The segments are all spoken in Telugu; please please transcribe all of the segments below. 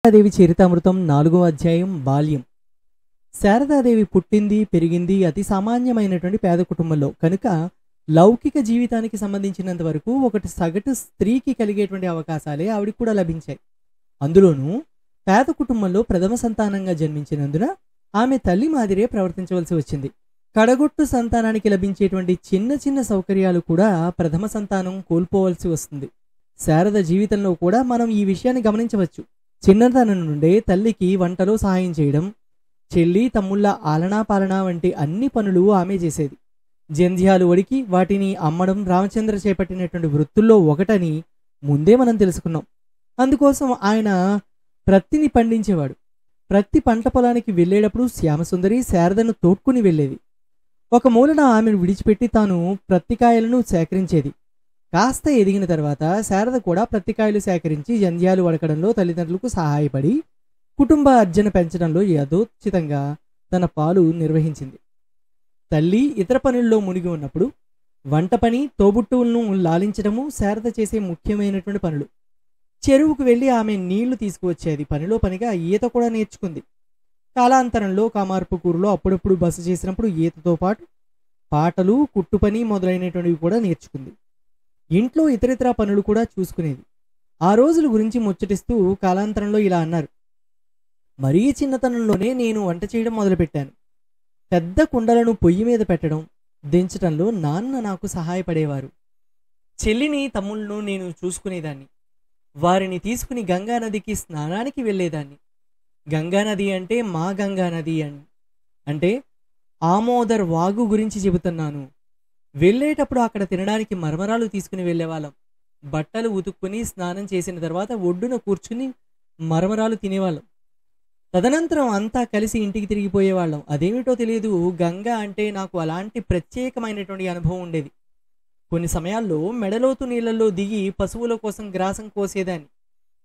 శారదాదేవి చరితామృతం 4వ అధ్యాయం బాల్యం. శారదాదేవి పుట్టింది పెరిగింది అతి సామాన్యమైనటువంటి పేద కుటుంబంలో కనుక లౌకిక జీవితానికి సంబంధించినంత వరకు ఒకటి సగటు స్త్రీకి కలిగేటువంటి అవకాశాలే ఆవిడికి కూడా లభించాయి. అందులోనూ పేద కుటుంబంలో ప్రథమ సంతానంగా జన్మించినందున ఆమె తల్లి మాదిరే ప్రవర్తించవలసి వచ్చింది. కడగొట్టు సంతానానికి లభించేటువంటి చిన్న చిన్న సౌకర్యాలు కూడా ప్రథమ సంతానం కోల్పోవలసి వస్తుంది. శారద జీవితంలో కూడా మనం ఈ విషయాన్ని గమనించవచ్చు. చిన్నతనం నుండే తల్లికి వంటలో సహాయం చేయడం, చెల్లి తమ్ముళ్ళ ఆలనా పాలనా వంటి అన్ని పనులు ఆమె చేసేది. జంధ్యాలు వడికి వాటిని అమ్మడం రామచంద్ర చేపట్టినటువంటి వృత్తుల్లో ఒకటని ముందే మనం తెలుసుకున్నాం. అందుకోసం ఆయన ప్రత్తిని పండించేవాడు. ప్రత్తి పంట పొలానికి వెళ్ళేటప్పుడు శ్యామసుందరి శారదను తోడ్కుని వెళ్ళేది. ఒక మూలన ఆమెను విడిచిపెట్టి తాను ప్రత్తికాయలను సేకరించేది. కాస్త ఎదిగిన తర్వాత శారద కూడా ప్రత్తికాయలు సేకరించి జంధ్యాలు వడకడంలో తల్లిదండ్రులకు సహాయపడి కుటుంబ అర్జన పెంచడంలో యథోచితంగా తన పాలు నిర్వహించింది. తల్లి ఇతర పనుల్లో మునిగి ఉన్నప్పుడు వంట పని, తోబుట్టువులను లాలించడము శారద చేసే ముఖ్యమైనటువంటి పనులు. చెరువుకు వెళ్ళి ఆమె నీళ్లు తీసుకువచ్చేది. పనిలో పనిగా ఈత కూడా నేర్చుకుంది. కాలాంతరంలో కామార్పుకూరులో అప్పుడప్పుడు బస చేసినప్పుడు ఈతతో పాటు పాటలు, కుట్టుపని మొదలైనటువంటివి కూడా నేర్చుకుంది. ఇంట్లో ఇతరితర పనులు కూడా చూసుకునేది. ఆ రోజుల గురించి ముచ్చటిస్తూ కాలాంతరంలో ఇలా అన్నారు: మరీ చిన్నతనంలోనే నేను వంట చేయడం మొదలుపెట్టాను. పెద్ద కుండలను పొయ్యి మీద పెట్టడం, దించటంలో నాన్న నాకు సహాయపడేవారు. చెల్లిని తమ్ముళ్ళను నేను చూసుకునేదాన్ని. వారిని తీసుకుని గంగానదికి స్నానానికి వెళ్ళేదాన్ని. గంగానది అంటే మా గంగానది అంటే ఆమోదర్ వాగు గురించి చెబుతున్నాను. వెళ్ళేటప్పుడు అక్కడ తినడానికి మరమరాలు తీసుకుని వెళ్ళేవాళ్ళం. బట్టలు ఉతుక్కుని స్నానం చేసిన తర్వాత ఒడ్డున కూర్చుని మరమరాలు తినేవాళ్ళం. తదనంతరం అంతా కలిసి ఇంటికి తిరిగిపోయేవాళ్ళం. అదేమిటో తెలియదు, గంగా అంటే నాకు అలాంటి ప్రత్యేకమైనటువంటి అనుభవం ఉండేది. కొన్ని సమయాల్లో మెడలోతు నీళ్లలో దిగి పశువుల కోసం గ్రాసం కోసేదాన్ని.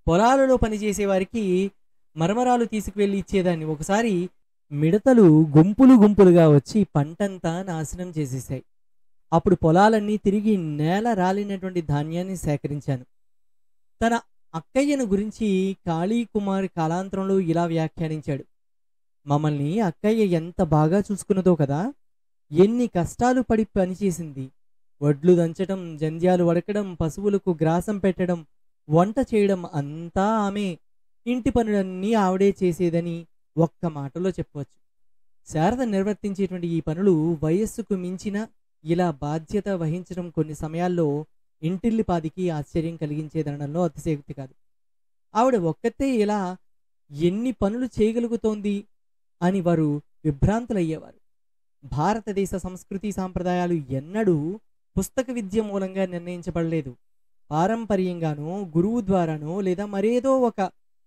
పొలాలలో పనిచేసే వారికి మరమరాలు తీసుకువెళ్ళి ఇచ్చేదాన్ని. ఒకసారి మిడతలు గుంపులు గుంపులుగా వచ్చి పంటంతా నాశనం చేసేసాయి. అప్పుడు పొలాలన్నీ తిరిగి నేల రాలినటువంటి ధాన్యాన్ని సేకరించాను. తన అక్కయ్యను గురించి కాళీకుమారి కాలాంతరంలో ఇలా వ్యాఖ్యానించాడు: మమ్మల్ని అక్కయ్య ఎంత బాగా చూసుకున్నదో కదా, ఎన్ని కష్టాలు పడి పనిచేసింది. వడ్లు దంచడం, జంధ్యాలు వడకడం, పశువులకు గ్రాసం పెట్టడం, వంట చేయడం అంతా ఆమె. ఇంటి పనులన్నీ ఆవిడే చేసేదని ఒక్క మాటలో చెప్పవచ్చు. శారద నిర్వర్తించేటువంటి ఈ పనులు వయస్సుకు మించిన ఇలా బాధ్యత వహించడం కొన్ని సమయాల్లో ఇంటిల్లిపాదికి ఆశ్చర్యం కలిగించేదనడంలో అతిశయోక్తి కాదు. ఆవిడ ఒక్కతే ఇలా ఎన్ని పనులు చేయగలుగుతోంది అని వారు విభ్రాంతులయ్యేవారు. భారతదేశ సంస్కృతి సాంప్రదాయాలు ఎన్నడూ పుస్తక విద్య మూలంగా నిర్ణయించబడలేదు. పారంపర్యంగానో, గురువు ద్వారానో లేదా మరేదో ఒక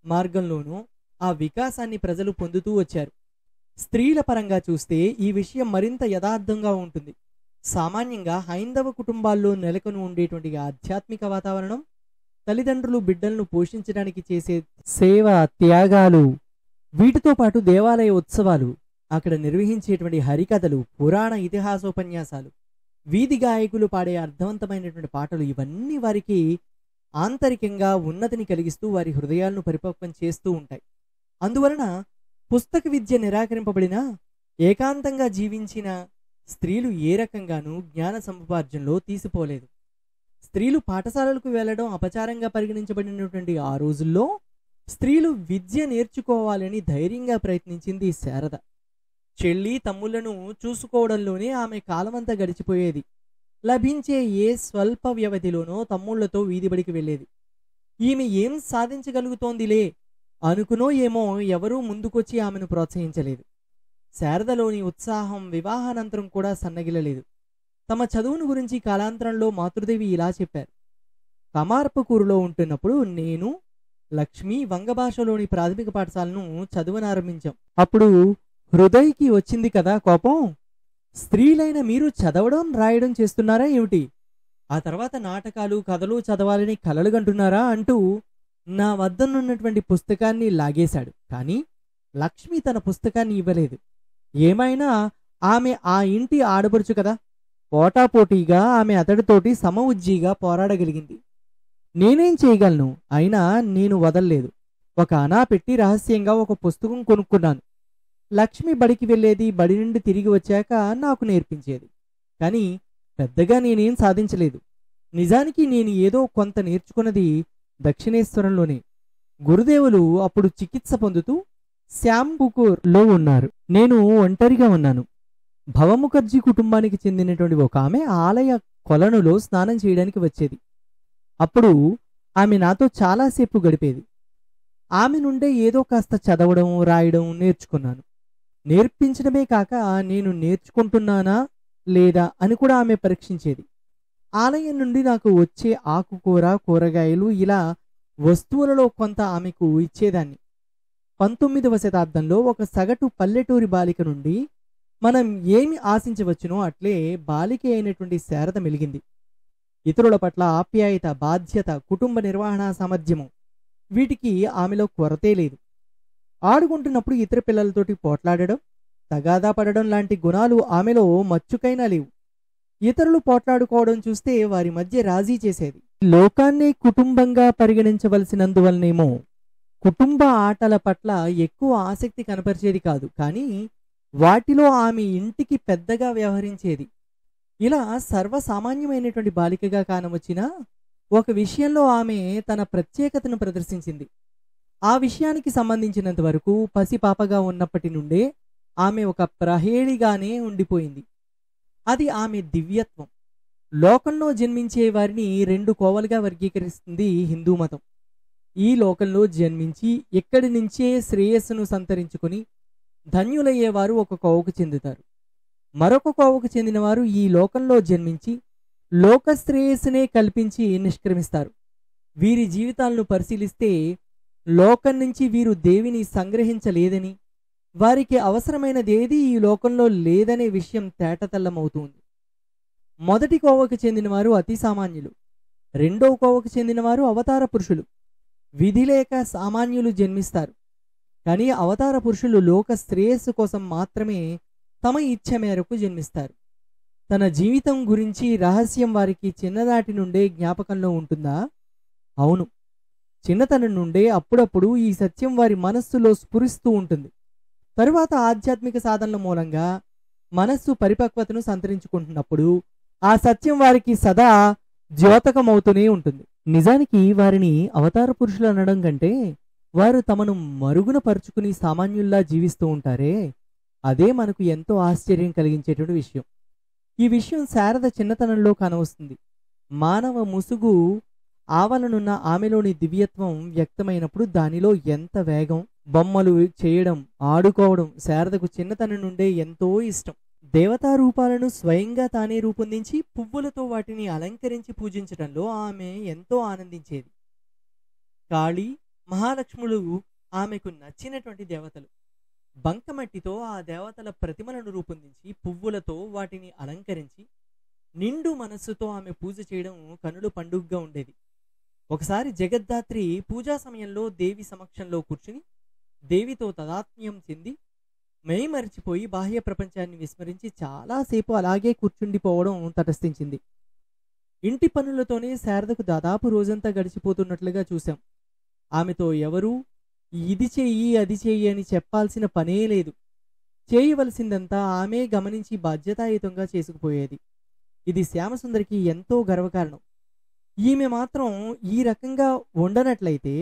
మార్గంలోనూ ఆ వికాసాన్ని ప్రజలు పొందుతూ వచ్చారు. స్త్రీల పరంగా చూస్తే ఈ విషయం మరింత యథార్థంగా ఉంటుంది. సామాన్యంగా హైందవ కుటుంబాల్లో నెలకొని ఉండేటువంటి ఆధ్యాత్మిక వాతావరణం, తల్లిదండ్రులు బిడ్డలను పోషించడానికి చేసే సేవ, త్యాగాలు, వీటితో పాటు దేవాలయ ఉత్సవాలు, అక్కడ నిర్వహించేటువంటి హరికథలు, పురాణ ఇతిహాసోపన్యాసాలు, వీధి గాయకులు పాడే అర్థవంతమైనటువంటి పాటలు, ఇవన్నీ వారికి ఆంతరికంగా ఉన్నతిని కలిగిస్తూ వారి హృదయాలను పరిపక్వం చేస్తూ ఉంటాయి. అందువలన పుస్తక విద్య నిరాకరింపబడినా ఏకాంతంగా జీవించిన స్త్రీలు ఏ రకంగానూ జ్ఞాన సముపార్జనలో తీసిపోలేదు. స్త్రీలు పాఠశాలలకు వెళ్లడం అపచారంగా పరిగణించబడినటువంటి ఆ రోజుల్లో స్త్రీలు విద్య నేర్చుకోవాలని ధైర్యంగా ప్రయత్నించింది శారద. చెల్లి తమ్ముళ్లను చూసుకోవడంలోనే ఆమె కాలమంతా గడిచిపోయేది. లభించే ఏ స్వల్ప వ్యవధిలోనో తమ్ముళ్లతో వీధిబడికి వెళ్ళేది. ఈమె ఏం సాధించగలుగుతోందిలే అనుకునో ఏమో ఎవరూ ముందుకొచ్చి ఆమెను ప్రోత్సహించలేదు. శారదలోని ఉత్సాహం వివాహానంతరం కూడా సన్నగిలలేదు. తమ చదువును గురించి కాలాంతరంలో మాతృదేవి ఇలా చెప్పారు: కమార్పకూరులో ఉంటున్నప్పుడు నేను, లక్ష్మి వంగభాషలోని ప్రాథమిక పాఠశాలను చదువనారంభించాం. అప్పుడు హృదయ్కి వచ్చింది కదా కోపం, స్త్రీలైన మీరు చదవడం రాయడం చేస్తున్నారా ఏమిటి? ఆ తర్వాత నాటకాలు, కథలు చదవాలని కలలుగంటున్నారా అంటూ నా వద్దనున్నటువంటి పుస్తకాన్ని లాగేశాడు. కానీ లక్ష్మి తన పుస్తకాన్ని ఇవ్వలేదు. ఏమైనా ఆమె ఆ ఇంటి ఆడపడుచు కదా, పోటాపోటీగా ఆమె అతడితోటి సమఉజ్జీగా పోరాడగలిగింది. నేనేం చేయగలను? అయినా నేను వదల్లేదు. ఒక అనా పెట్టి రహస్యంగా ఒక పుస్తకం కొనుక్కున్నాను. లక్ష్మి బడికి వెళ్ళేది, బడి నుండి తిరిగి వచ్చాక నాకు నేర్పించేది. కానీ పెద్దగా నేనేం సాధించలేదు. నిజానికి నేను ఏదో కొంత నేర్చుకున్నది దక్షిణేశ్వరంలోనే. గురుదేవులు అప్పుడు చికిత్స పొందుతూ శ్యాంబుకూర్లో ఉన్నారు. నేను ఒంటరిగా ఉన్నాను. భవముఖర్జీ కుటుంబానికి చెందినటువంటి ఒక ఆమె ఆలయ కొలనులో స్నానం చేయడానికి వచ్చేది. అప్పుడు ఆమె నాతో చాలాసేపు గడిపేది. ఆమె నుండే ఏదో కాస్త చదవడం, రాయడం నేర్చుకున్నాను. నేర్పించడమే కాక నేను నేర్చుకుంటున్నానా లేదా అని కూడా ఆమె పరీక్షించేది. ఆలయం నుండి నాకు వచ్చే ఆకుకూర, కూరగాయలు ఇలా వస్తువులలో కొంత ఆమెకు ఇచ్చేదాన్ని. 19వ శతాబ్దంలో ఒక సగటు పల్లెటూరి బాలిక నుండి మనం ఏమి ఆశించవచ్చునో అట్లే బాలిక అయినటువంటి శారద మెలిగింది. ఇతరుల పట్ల ఆప్యాయత, బాధ్యత, కుటుంబ నిర్వహణ సామర్థ్యము వీటికి ఆమెలో కొరతే లేదు. ఆడుకుంటున్నప్పుడు ఇతర పిల్లలతోటి పోట్లాడడం, తగాదా పడడం లాంటి గుణాలు ఆమెలో మచ్చుకైనా లేవు. ఇతరులు పోట్లాడుకోవడం చూస్తే వారి మధ్య రాజీ చేసేది. లోకాన్నే కుటుంబంగా పరిగణించవలసినందువలనేమో కుటుంబ ఆటల పట్ల ఎక్కువ ఆసక్తి కనపరిచేది కాదు. కానీ వాటిలో ఆమె ఇంటికి పెద్దగా వ్యవహరించేది. ఇలా సర్వసామాన్యమైనటువంటి బాలికగా కానవచ్చినా ఒక విషయంలో ఆమె తన ప్రత్యేకతను ప్రదర్శించింది. ఆ విషయానికి సంబంధించినంత వరకు పసిపాపగా ఉన్నప్పటి నుండే ఆమె ఒక ప్రహేళిగానే ఉండిపోయింది. అది ఆమె దివ్యత్వం. లోకంలో జన్మించే వారిని 2 కోవలుగా వర్గీకరిస్తుంది హిందూ మతం. ఈ లోకంలో జన్మించి ఇక్కడి నుంచే శ్రేయస్సును సంతరించుకొని ధన్యులయ్యేవారు ఒక కోవకు చెందుతారు. మరొక కోవకు చెందిన వారు ఈ లోకంలో జన్మించి లోకశ్రేయస్సునే కల్పించి నిష్క్రమిస్తారు. వీరి జీవితాలను పరిశీలిస్తే లోకం నుంచి వీరు దేవిని సంగ్రహించలేదని, వారికి అవసరమైనదేది ఈ లోకంలో లేదనే విషయం తేటతెల్లమవుతుంది. మొదటి కోవకు చెందినవారు అతి సామాన్యులు. రెండో కోవకు చెందినవారు అవతార పురుషులు. విధి లేక సామాన్యులు జన్మిస్తారు. కానీ అవతార పురుషులు లోక శ్రేయస్సు కోసం మాత్రమే తమ ఇచ్ఛ మేరకు జన్మిస్తారు. తన జీవితం గురించి రహస్యం వారికి చిన్ననాటి నుండే జ్ఞాపకంలో ఉంటుందా? అవును, చిన్నతనం నుండే అప్పుడప్పుడు ఈ సత్యం వారి మనస్సులో స్ఫురిస్తూ ఉంటుంది. తరువాత ఆధ్యాత్మిక సాధనల మూలంగా మనస్సు పరిపక్వతను సంతరించుకుంటున్నప్పుడు ఆ సత్యం వారికి సదా ద్యోతకమవుతూనే ఉంటుంది. నిజానికి వారిని అవతార పురుషులు అనడం కంటే వారు తమను మరుగున పరుచుకుని సామాన్యుల్లా జీవిస్తూ ఉంటారే, అదే మనకు ఎంతో ఆశ్చర్యం కలిగించేటువంటి విషయం. ఈ విషయం శారద చిన్నతనంలో కానవస్తుంది. మానవ ముసుగు ఆవలనున్న ఆమెలోని దివ్యత్వం వ్యక్తమైనప్పుడు దానిలో ఎంత వేగం! బొమ్మలు చేయడం, ఆడుకోవడం శారదకు చిన్నతనం నుండే ఎంతో ఇష్టం. దేవతా రూపాలను స్వయంగా తానే రూపొందించి పువ్వులతో వాటిని అలంకరించి పూజించడంలో ఆమె ఎంతో ఆనందించేది. కాళీ, మహాలక్ష్ములు ఆమెకు నచ్చినటువంటి దేవతలు. బంకమట్టితో ఆ దేవతల ప్రతిమలను రూపొందించి పువ్వులతో వాటిని అలంకరించి నిండు మనస్సుతో ఆమె పూజ చేయడం కనులు పండుగగా ఉండేది. ఒకసారి జగద్ధాత్రి పూజా సమయంలో దేవి సమక్షంలో కూర్చుని దేవితో తదాత్మ్యం చెంది మరిచిపోయి బాహ్య ప్రపంచాన్ని విస్మరించి చాలాసేపు అలాగే కూర్చుండిపోవడం తటస్థించింది. ఇంటి పనులతోనే శారదకు దాదాపు రోజంతా గడిచిపోతున్నట్లుగా చూశాం. ఆమెతో ఎవరూ ఇది చెయ్యి అది చెయ్యి అని చెప్పాల్సిన పనే లేదు. చేయవలసిందంతా ఆమె గమనించి బాధ్యతాయుతంగా చేసుకుపోయేది. ఇది శ్యామసుందరికి ఎంతో గర్వకారణం. ఈమె మాత్రం ఈ రకంగా ఉండనట్లయితే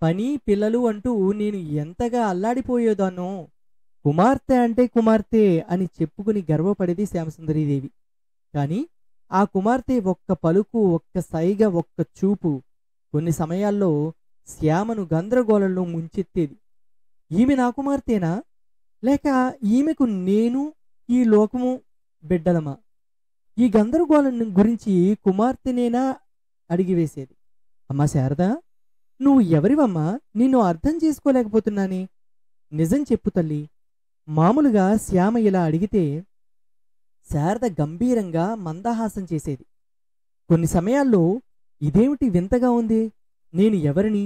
పని, పిల్లలు అంటూ నేను ఎంతగా అల్లాడిపోయేదానో. కుమార్తె అంటే కుమార్తె అని చెప్పుకుని గర్వపడేది శ్యామసుందరీదేవి. కానీ ఆ కుమార్తె ఒక్క పలుకు, ఒక్క సైగ, ఒక్క చూపు కొన్ని సమయాల్లో శ్యామను గందరగోళంలో ముంచెత్తేది. ఈమె నా కుమార్తెనా, లేక ఈమెకు నేను ఈ లోకము బిడ్డలమా? ఈ గందరగోళం గురించి కుమార్తెనేనా అడిగివేసేది. అమ్మా శారదా, నువ్వు ఎవరివమ్మా? నిన్ను అర్థం చేసుకోలేకపోతున్నానే. నిజం చెప్పు తల్లి. మామూలుగా శ్యామ ఇలా అడిగితే శారద గంభీరంగా మందహాసం చేసేది. కొన్ని సమయాల్లో ఇదేమిటి వింతగా ఉంది, నేను ఎవరిని,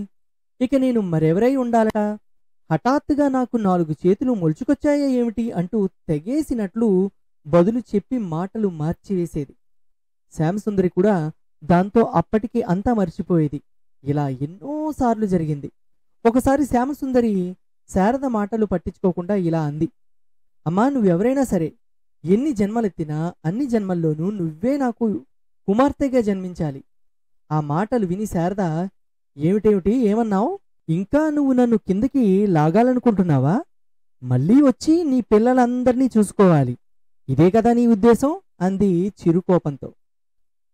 ఇక నేను మరెవరై ఉండాలట, హఠాత్తుగా నాకు 4 చేతులు మొలుచుకొచ్చాయా ఏమిటి అంటూ తెగేసినట్లు బదులు చెప్పి మాటలు మార్చివేసేది. శ్యామసుందరి కూడా దాంతో అప్పటికి అంతా మర్చిపోయేది. ఇలా ఎన్నోసార్లు జరిగింది. ఒకసారి శ్యామసుందరి శారద మాటలు పట్టించుకోకుండా ఇలా అంది. అమ్మా, నువ్వెవరైనా సరే, ఎన్ని జన్మలెత్తినా అన్ని జన్మల్లోనూ నువ్వే నాకు కుమార్తెగా జన్మించాలి. ఆ మాటలు విని శారద, ఏమిటేమిటి, ఏమన్నావు? ఇంకా నువ్వు నన్ను కిందకి లాగాలనుకుంటున్నావా? మళ్ళీ వచ్చి నీ పిల్లలందర్నీ చూసుకోవాలి, ఇదే కదా నీ ఉద్దేశం? అంది చిరుకోపంతో.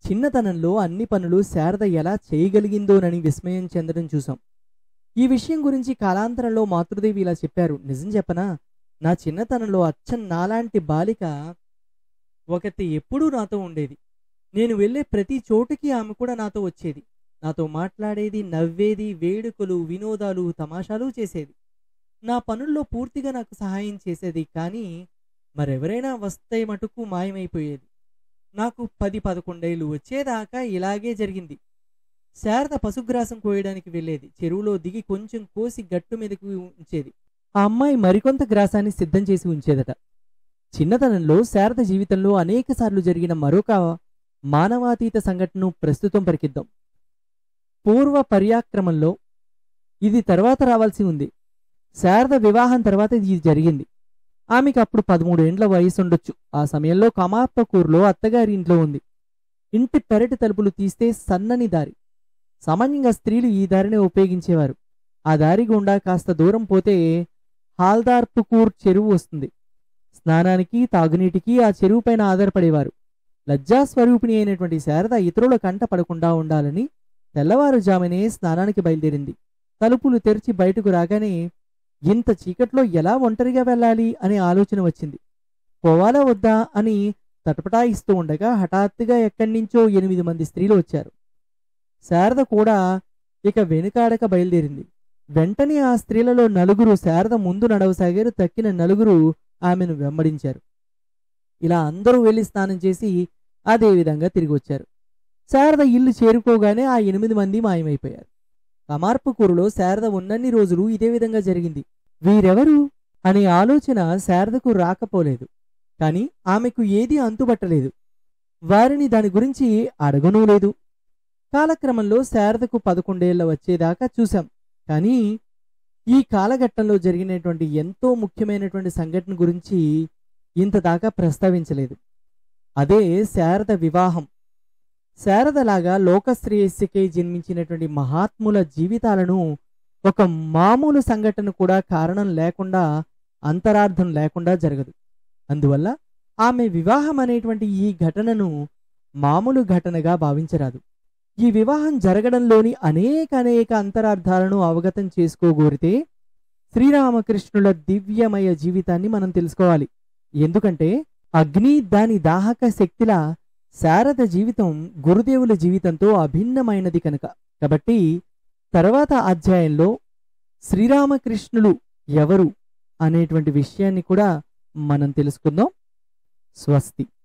చిన్నతనంలో అన్ని పనులు శారద ఎలా చేయగలిగిందోనని విస్మయం చెందడం చూశాం. ఈ విషయం గురించి కాలాంతరంలో మాతృదేవి ఇలా చెప్పారు. నిజం చెప్పనా, నా చిన్నతనంలో అచ్చం నాలాంటి బాలిక ఒకటి ఎప్పుడూ నాతో ఉండేది. నేను వెళ్ళే ప్రతి చోటుకి ఆమె కూడా నాతో వచ్చేది. నాతో మాట్లాడేది, నవ్వేది, వేడుకలు, వినోదాలు, తమాషాలు చేసేది. నా పనుల్లో పూర్తిగా నాకు సహాయం చేసేది. కానీ మరెవరైనా వస్తే మటుకు మాయమైపోయేది. నాకు 10-11 ఏళ్ళు వచ్చేదాకా ఇలాగే జరిగింది. శారద పశుగ్రాసం కోయడానికి వెళ్ళేది. చెరువులో దిగి కొంచెం కోసి గట్టు మీదకు ఉంచేది. ఆ అమ్మాయి మరికొంత గ్రాసాన్ని సిద్ధం చేసి ఉంచేదట. చిన్నతనంలో శారద జీవితంలో అనేకసార్లు జరిగిన మరొక మానవాతీత సంఘటనను ప్రస్తుతం పరికిద్దాం. పూర్వ పర్యాక్రమంలో ఇది తర్వాత రావాల్సి ఉంది. శారద వివాహం తర్వాత ఇది జరిగింది. ఆమెకు అప్పుడు 13 ఏండ్ల వయసుండొచ్చు. ఆ సమయంలో కమార్పకూరులో అత్తగారి ఇంట్లో ఉంది. ఇంటి పెరటి తలుపులు తీస్తే సన్నని దారి. సామాన్యంగా స్త్రీలు ఈ దారిని ఉపయోగించేవారు. ఆ దారి గుండా కాస్త దూరం పోతే హాల్దార్పుకూర్ చెరువు వస్తుంది. స్నానానికి, తాగునీటికి ఆ చెరువు పైన ఆధారపడేవారు. లజ్జాస్వరూపిణి అయినటువంటి శారద ఇతరుల కంట పడకుండా ఉండాలని తెల్లవారుజామునే స్నానానికి బయలుదేరింది. తలుపులు తెరిచి బయటకు రాగానే ఇంత చీకట్లో ఎలా ఒంటరిగా వెళ్ళాలి అనే ఆలోచన వచ్చింది. పోవాలా వద్దా అని తటపటాయిస్తూ ఉండగా హఠాత్తుగా ఎక్కడి నుంచో 8 మంది స్త్రీలు వచ్చారు. శారద కూడా ఇక వెనుకాడక బయలుదేరింది. వెంటనే ఆ స్త్రీలలో 4 శారద ముందు నడవసాగారు. తక్కిన 4 ఆమెను వెంబడించారు. ఇలా అందరూ వెళ్ళి స్నానం చేసి అదేవిధంగా తిరిగి వచ్చారు. శారద ఇల్లు చేరుకోగానే ఆ 8 మంది మాయమైపోయారు. కమార్పుకూరులో శారద ఉన్నన్ని రోజులు ఇదే విధంగా జరిగింది. వీరెవరు అనే ఆలోచన శారదకు రాకపోలేదు. కాని ఆమెకు ఏదీ అంతుబట్టలేదు. వారిని దాని గురించి అడగనూ లేదు. కాలక్రమంలో శారదకు 11 ఏళ్ల వచ్చేదాకా చూశాం. కానీ ఈ కాలఘట్టంలో జరిగినటువంటి ఎంతో ముఖ్యమైనటువంటి సంఘటన గురించి ఇంతదాకా ప్రస్తావించలేదు. అదే శారద వివాహం. శారదలాగా లోకశ్రేయస్సుకై జన్మించినటువంటి మహాత్ముల జీవితాలను ఒక మామూలు సంఘటన కూడా కారణం లేకుండా, అంతరార్థం లేకుండా జరగదు. అందువల్ల ఆమె వివాహం అనేటువంటి ఈ ఘటనను మామూలు ఘటనగా భావించరాదు. ఈ వివాహం జరగడంలోని అనేక అంతరార్థాలను అవగతం చేసుకోగోరితే శ్రీరామకృష్ణుల దివ్యమయ జీవితాన్ని మనం తెలుసుకోవాలి. ఎందుకంటే అగ్ని దాని దాహక శక్తిలా శారద జీవితం గురుదేవుల జీవితంతో అభిన్నమైనది కనుక. కాబట్టి తర్వాత అధ్యాయంలో శ్రీరామకృష్ణులు ఎవరు అనేటువంటి విషయాన్ని కూడా మనం తెలుసుకుందాం. స్వస్తి.